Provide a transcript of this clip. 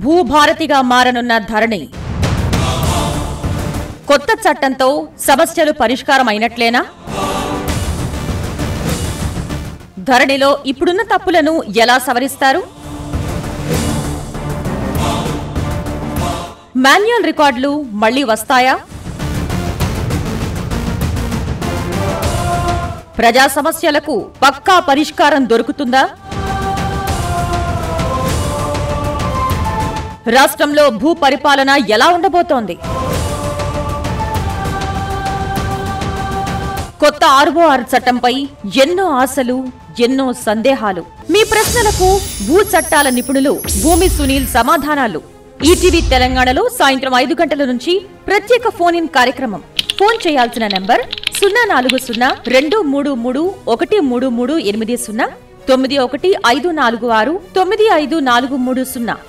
భూభారతిగా మారనున్న ధరణి. కొత్త చట్టంతో సమస్యలు పరిష్కారం అయినట్లేనా? ధరణిలో ఇప్పుడున్న తప్పులను ఎలా సవరిస్తారు? మాన్యువల్ రికార్డులు మళ్లీ వస్తాయా? ప్రజా సమస్యలకు పక్కా పరిష్కారం దొరుకుతుందా? రాష్ట్రంలో భూ పరిపాలన ఎలా ఉండబోతోంది? కొత్త ఆర్ఓఆర్ చట్టంపై ఎన్నో ఆశలు, ఎన్నో సందేహాలు. మీ ప్రశ్నలకు భూ చట్టాల నిపుణులు భూమి సునీల్ సమాధానాలు. ఈటీవీ తెలంగాణలో సాయంత్రం 5 గంటల నుంచి ప్రత్యేక ఫోన్ ఇన్ కార్యక్రమం. ఫోన్ చేయాల్సిన నంబర్ 04023313380 9154695430.